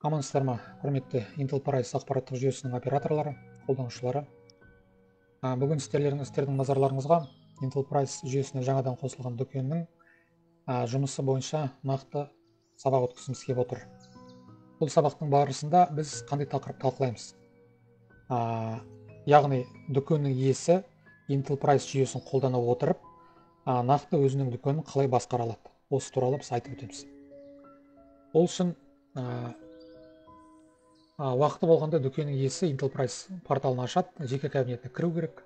Амансыздар ма, құрметті Intel Price ақпараттық жүйесінің операторлары, қолданушылары. Бүгін сіздердің назарларыңызға Intel Price жүйесіне жаңадан қосылған дүкеннің жұмысы бойынша нақты сабақ өткізгіміз келіп отыр. Бұл сабақтың барысында біз қандай тақырып талқылаймыз? Яғни дүкеннің иесі Intel Price жүйесін қолдана отырып, нақты өзінің дүкенін қалай басқара алады? Осы туралы біз айтып өтеміз. Ол үшін уақыты болғанда дүкеннің иесі Intel Price порталын ашады, жеке кабинетіне кіру керек.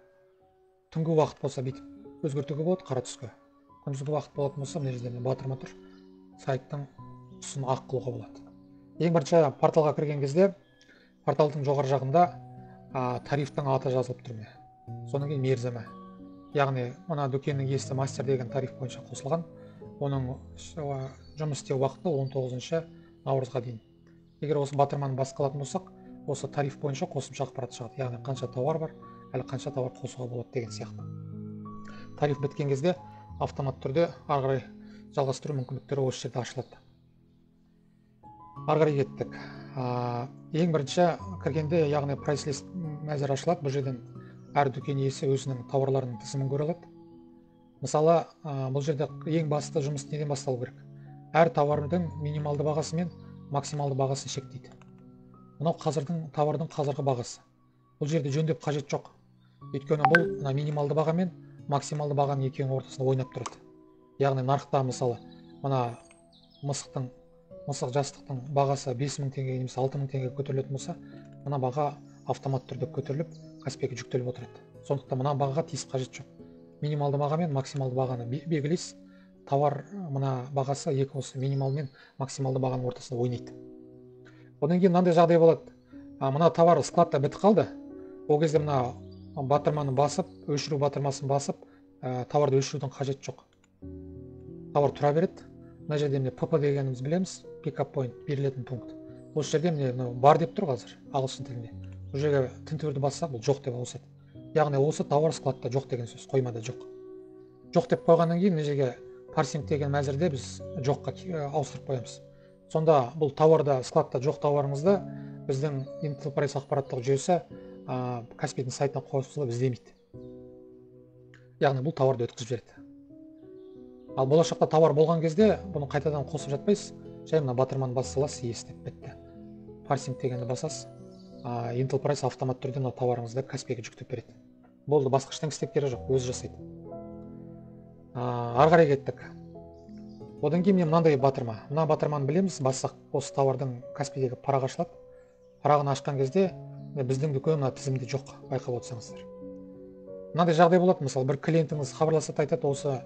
Түнгі уақыт болса бүйтіп өзгертуге болады, қара түске. Күндізгі уақыт болатын болса, мына жерде батырма тұр, сайттың түсін ақ қылуға болады. Ең бірінші порталға кірген кезде порталдың жоғары жағында тарифтің аты жазылып тұр ме? Содан кейін мерзімі. Яғни мына дүкеннің иесі мастер деген тариф бойынша қосылған. Оның жұмыс істеу уақыты 19 наурызға дейін. Егер осы батырманы басқалатын болсақ, осы тариф бойынша қосымша ақпарат шығады. Яғни қанша тауар бар, әлі қанша тауар қосуға болады деген сияқты. Тариф біткен кезде автомат түрде ары қарай жалғастыру мүмкіндіктері осы жерде ашылады. Ары қарай кеттік. Ең бірінші кіргенде, яғни прайс лист мәзір ашылады. Бұл жерден әр дүкен иесі өзінің тауарларының тізімін көре алады. Мысалы, бұл жерде ең басты жұмыс неден басталу керек? Әр тауардың минималды бағасы мен максималды бағасын шектейді. Мынау тауардың қазіргі бағасы. Бұл жерде жөндеп қажет жоқ. Өйткені бұл минималды баға мен максималды бағаның екеуінің ортасында ойнап тұрады. Яғни нарықта мысалы, мына мысық жастықтың бағасы 5000 теңге немесе 6000 теңге көтерілетін болса, мына баға автомат түрде көтеріліп, Каспиге жүктеліп отырады. Сондықтан мына бағаға тиісіп қажет жоқ. Минималды баға мен максималды бағаны белгілейсіз. Тауар мына бағасы екі осы минимал мен максималды бағаның ортасында ойнайды. Одан кейін мынандай жағдай болады. Мына товар складта бітіп қалды. Ол кезде мына батырманы басып, өшіру батырмасын басып, товарды өшірудің қажет жоқ. Товар тұра береді. Мына жерде міне PP дегеніміз білеміз, pick-up point, берілетін пункт. Осы жерде міне бар деп тұр қазір ағылшын тілінде. Бұл жерге тінтуірді бассақ, бұл жоқ деп ауысады. Яғни осы товар складта жоқ деген сөз, қоймада жоқ. Жоқ деп қойғаннан кейін мына жерге парсинг деген мәзірде біз жоққа ауыстырып қоямыз. Сонда бұл тауарда, складта жоқ тауарыңызды біздің Intel Price ақпараттық жүйесі Каспидің сайтына қосылып іздемейді. Яғни бұл тауарды өткізіп жібереді. Ал болашақта тауар болған кезде бұны қайтадан қосып жатпайсыз, жай мына батырманы баса саласыз, иесінеп бітті. Парсинг дегенді басасыз, Intel Price автомат түрде мына тауарыңызды Каспиге жүктеп береді. Болды, басқа ештеңе істеп керек жоқ, өзі жасайды. Ары қарай кеттік. Одан кейін мынандай батырма. Мына батырманы білеміз, бассақ осы тауардың Каспидегі парағы ашылады. Парағын ашқан кезде біздің дүкен мына тізімде жоқ, байқап отырсаңыздар. Мынандай жағдай болады, мысалы бір клиентіңіз хабарласады, айтады, осы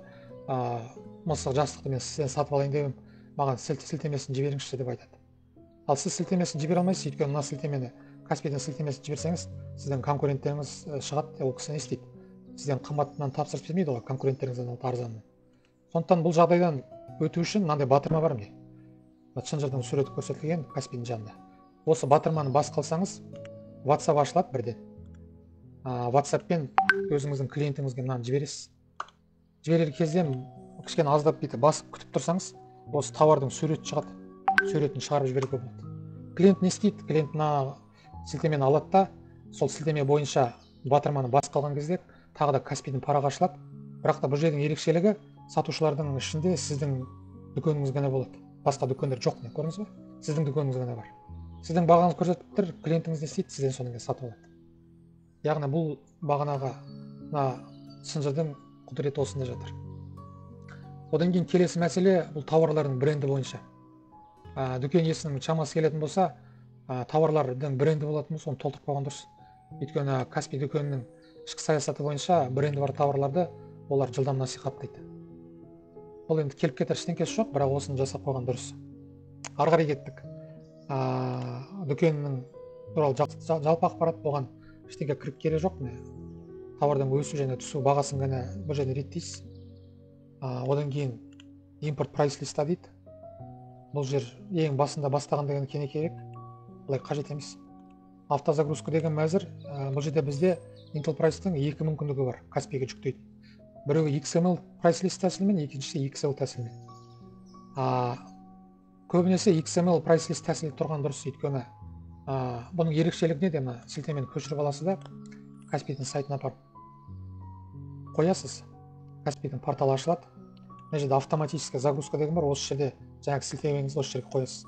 мысық жастықты мен сізден сатып алайын деп, маған сілтемесін жіберіңізші деп айтады. Ал сіз сілтемесін жібере алмайсыз, өйткені мына сілтемені Каспиден сілтемесін жіберсеңіз, сіздің конкуренттеріңіз шығады, ол кісі не істейді? Сізден қымбатынан тапсырыс бермейді ғой, конкуренттеріңізден арзанынан. Сондықтан бұл жағдайдан өту үшін мынандай батырма бар міне. Шынжырдың суреті көрсетілген Каспидің жанында. Осы батырманы басып қалсаңыз, WhatsApp ашылады бірден. WhatsAppпен өзіңіздің клиентіңізге мынаны жібересіз. Жіберер кезде кішкене аздап бүйтіп басып күтіп тұрсаңыз, осы тауардың суреті шығады. Суретін шығарып жіберуге болады. Клиент не істейді? Клиент мына сілтемені алады да, сол сілтеме бойынша батырманы басып қалған кезде тағы да Каспидің парағы ашылады. Бірақ та бұл жердің ерекшелігі, сатушылардың ішінде сіздің дүкеніңіз ғана болады. Басқа дүкендер жоқ, не көрдіңіз бе? Сіздің дүкеніңіз ғана бар. Сіздің бағаңыз көрсетіп тұр, клиентіңіз не істейді? Сізден содан сатып алады. Яғни бұл бағанағы шынжырдың құдіреті осында жатыр. Одан кейін келесі мәселе, бұл тауарлардың бренді бойынша. Дүкен иесінің шамасы келетін болса, тауарлардың бренді болатын болса, оны толтырып қойған дұрыс. Өйткені Каспи дүкенінің ішкі саясаты бойынша бренді бар тауарларды олар жылдам насихаттайды. Бұл енді келіп кетер ештеңкесі жоқ, бірақ осыны жасап қойған дұрыс. Ары қарай кеттік. Дүкеннің туралы жалпы ақпарат болған ештеңе кіріп керек жоқ. Тауардың өсу және түсу бағасын ғана бір жерде реттейсіз. Одан кейін импорт прайс листа дейді. Бұл жер ең басында бастағанда кене керек, бұлай қажет емес. Автозагрузка деген мәзір, бұл жерде бізде Intel Price-тың екі мүмкіндігі бар, Каспиге жүктейді. Біреуі XML прайс лист тәсілімен, екіншісі XL тәсілімен. көбінесе XML price list тәсілі тұрған дұрыс, өйткені бұның ерекшелігі неде? Мына сілтемені көшіріп аласыз да Каспийдің сайтына апарып қоясыз. Каспийдің порталы ашылады. Мына жерде автоматическая загрузка деген бар, осы жерде жаңағы сілтемеңізді осы жерге қоясыз.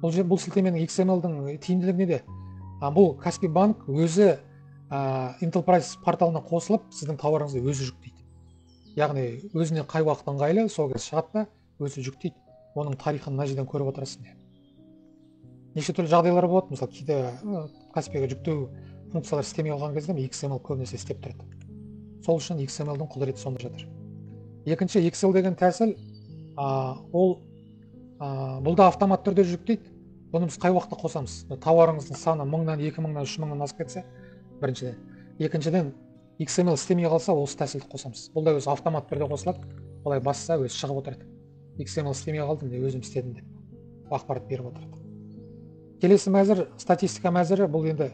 Бұл сілтеменің XML-дің тиімділігі неде? Бұл Каспий банк өзі Intel Price порталына қосылып, сіздің тауарыңызды өзі жүктейді. Яғни өзіне қай уақыт ыңғайлы, сол кез шығады да өзі жүктейді. Оның тарихын мына жерден көріп отырасың. Неше түрлі жағдайлар болады, мысалы кейде Каспийге жүктеу функциялар істемей қалған кезде XML көбінесе істеп тұрады. Сол үшін XML-дің құдіреті сонда жатыр. Екінші, Excel деген тәсіл, бұлда автомат түрде жүктейді. Бұны біз қай уақытта қосамыз? Тауарыңыздың саны 1000-нан, 2000-нан, 3000-нан асып кетсе, біріншіден. Екіншіден, XML істемей қалса, осы тәсілді қосамыз. Бұл да өзі автомат түрде қосылады. Олай басса, өзі шығып отырады. XML істемей қалдым деп, өзім істедім деп ақпарат беріп отырады. Келесі мәзір, статистика мәзірі, бұл енді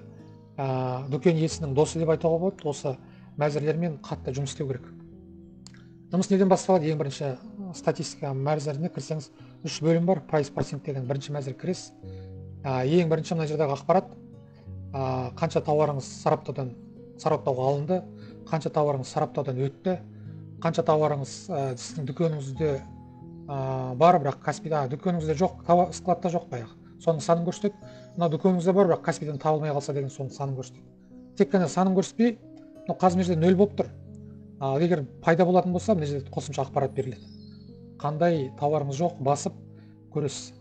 дүкен иесінің досы деп айтуға болады. Осы мәзірлермен қатты жұмыс істеу керек. Жұмыс неден басталады? Ең бірінші статистика мәзіріне кірсеңіз, 3 бөлім бар. Price pricing деген бірінші мәзір кіресіз. Ең бірінші мына жердегі ақпарат, қанша тауарыңыз сараптауға алынды, қанша тауарыңыз сараптаудан өтті, қанша тауарыңыз сіздің дүкеніңізде бар, бірақ Каспийда дүкеніңізде жоқ, складта жоқ баяғы. Соның санын көрсетеді. Мына дүкеніңізде бар, бірақ Каспийден табылмай қалса деген соның санын көрсетеді. Тек қана санын көрсетпей, қазір мына жерде 0 болып тұр. Егер пайда болатын болса, мына жерде қосымша ақпарат беріледі. Қандай тауарыңыз жоқ, басып көресіз.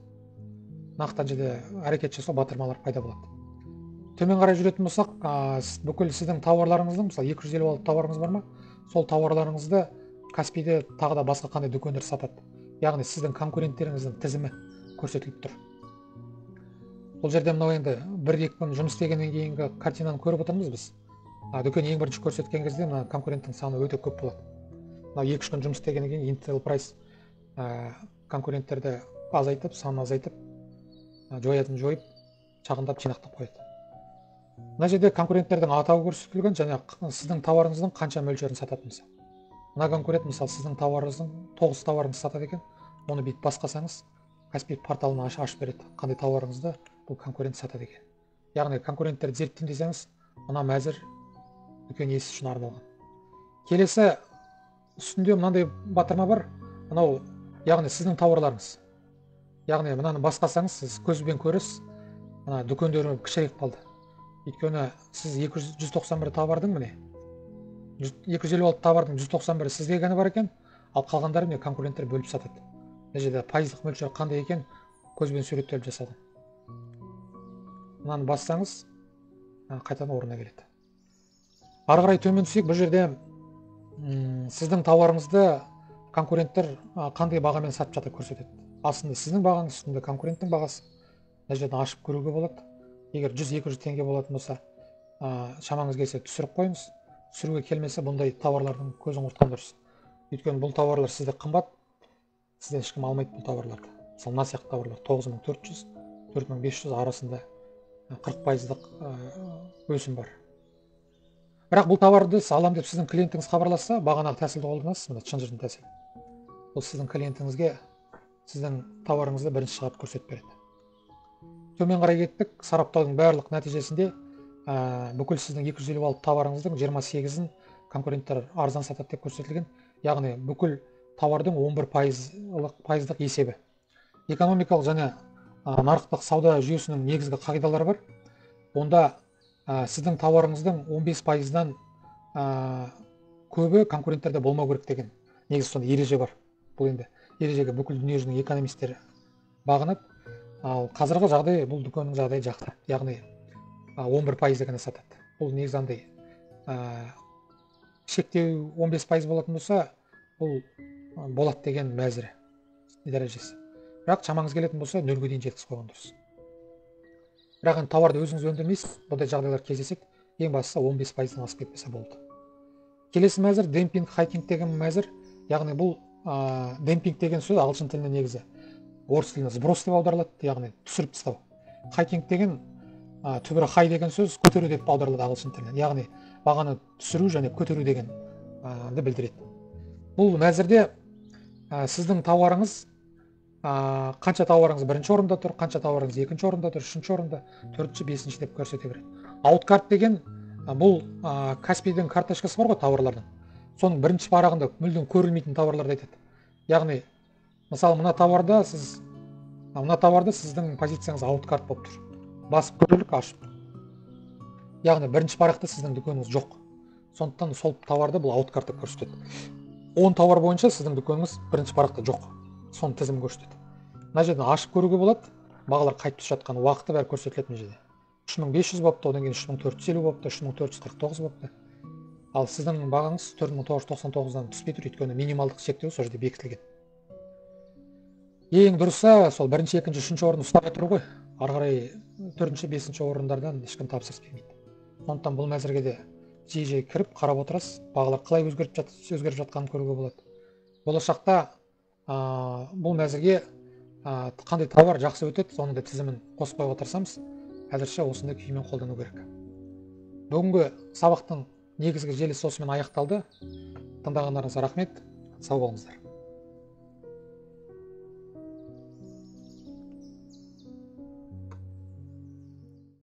Нақты жерде әрекет жасау, батырмалар пайда болады. Төмен қарай жүретін болсақ, бүкіл сіздің тауарларыңыздың, мысалы 256 тауарыңыз бар ма? Сол тауарларыңызды Каспийде тағы да басқа қандай дүкендер сатады. Яғни сіздің конкуренттеріңіздің тізімі көрсетіліп тұр. Бұл жерде мынау енді 1-2 күн жұмыс істегеннен кейінгі картинаны көріп отырмыз біз. Дүкен ең бірінші көрсеткен кезде мына конкуренттің саны өте көп болады. Мынау 2-3 күн жұмыс істегеннен кейін Intel Price конкуренттерді азайтып, санын азайтып, жойып, шағындап, жинақтап қояды. Мына жерде конкуренттердің атауы көрсетілген, және сіздің тауарыңыздың қанша мөлшерін сататыныңыз. Мына конкурент, мысалы, сіздің тауарыңыздың 9 тауарыңызды сатады екен, оны бүйтіп басқасаңыз, Каспий порталын ашып береді, қандай тауарыңызды бұл конкурент сатады екен. Яғни конкуренттерді зерттейін десеңіз, мына мәзір дүкен иесі үшін арналған. Келесі үстінде мынандай батырма бар, мынау, яғни сіздің тауарларыңыз. Яғни мынаны басқасаңыз, сіз көзбен көресіз, мына дүкендері кішірейіп қалды. Өйткені сіз 191 тауардың, міне 256 тауардың 191 сізге ғана бар екен, ал қалғандары міне конкуренттер бөліп сатады. Мына жерде пайыздық мөлшер қандай екен, көзбен суреттеліп жасалған. Мынаны бассаңыз, қайтадан орнына келеді. Ары қарай төмен түсек, бұл жерде сіздің тауарыңызды конкуренттер қандай бағамен сатып жатыр көрсетеді. Астында сіздің бағаңыз, үстінде конкуренттің бағасы. Мына жерден ашып көруге болады. Егер 100-200 теңге болатын болса, шамаңыз келсе түсіріп қойыңыз. Түсіруге келмесе, бұндай тауарлардың көзін құртқан дұрыс. Өйткені бұл тауарлар сізде қымбат, сізден ешкім алмайды бұл тауарларды. Мысалы, мына сияқты тауарлар 9400, 4500 арасында 40%-лық өсім бар. Бірақ бұл тауарды алам деп сіздің клиентіңіз хабарласса, бағанағы тәсілді қолданасыз, мына шынжырдың тәсілі. Бұл сіздің клиентіңізге сіздің тауарыңызды бірінші шығарып көрсетіп береді. Төмен қарай кеттік, сараптаудың барлық нәтижесінде бүкіл сіздің 256 тауарыңыздың 28-ін конкуренттер арзан сатады деп көрсетілген. Яғни бүкіл тауардың 11% есебі. Экономикалық және нарықтық сауда жүйесінің негізгі қағидалары бар. Онда сіздің тауарыңыздың 15%-дан көбі конкуренттерде болмау керек деген негізгі сонда ереже бар. Бұл енді ережеге бүкіл дүниежүзінің экономистері бағынып, ал қазіргі жағдай, бұл дүкеннің жағдайы жақсы. Яғни 11% ғана сатады. Бұл негізі андай шектеу 15% болатын болса, бұл болады деген мәзірі дәрежесі. Бірақ шамаңыз келетін болса, 0-ге дейін жеткізіп қойған дұрыс. Бірақ тауарды өзіңіз өндірмейсіз, бұндай жағдайлар кездеседі, ең бастысы 15%-дан асып кетпесе болды. Келесі мәзір демпинг, хайкинг деген мәзір. Яғни бұл демпинг деген сөз ағылшын тіліне негізі орыс тіліне сброс деп аударылады, яғни түсіріп тастау. Хайкинг деген түбірі хай деген сөз көтеру деп аударылады ағылшын тілінен. Яғни бағаны түсіру және көтеру деген білдіреді. Бұл мәзірде сіздің тауарыңыз қанша тауарыңыз бірінші орында тұр, қанша тауарыңыз екінші орында тұр, үшінші орында, төртінші, бесінші деп көрсете береді. Ауткарт деген бұл Каспийдің карточкасы бар ғой тауарлардың. Соның бірінші парағында мүлдем көрілмейтін тауарларды айтады. Яғни, мысалы мына тауарда сіздің позицияңыз ауткарт болып тұр. Басып көрелік, ашып. Яғни бірінші парақта сіздің дүкеніңіз жоқ. Сондықтан сол тауарды бұл ауткарт деп көрсетеді. 10 тауар бойынша сіздің дүкеніңіз бірінші парақта жоқ. Соның тізімін көрсетеді. Мына жерден ашып көруге болады. Бағалар қайтып түсіп жатқан уақыты бәрі көрсетіледі мына жерде. 3500 болыпты, одан кейін 3450 болыпты, 3449 болыпты. Ал сіздің бағаңыз 4999-дан түспей тұр, өйткені минималдық шектеу сол жерде бекітілген. Ең дұрысы сол бірінші, екінші, үшінші орын ұстап тұру ғой. Ары қарай төртінші, бесінші орындардан ешкім тапсырыс бермейді. Сондықтан бұл мәзірге де жиі кіріп қарап отырасыз, бағалар қалай өзгеріп жатқанын көруге болады. Болашақта бұл мәзірге қандай тауар жақсы өтеді, соның да тізімін қосып қоюға тырысамыз. Әзірше осындай күймен қолдану керек. Бүгінгі сабақтың негізгі желісі осымен аяқталды. Тыңдағандарыңызға рахмет. Сау болыңыздар.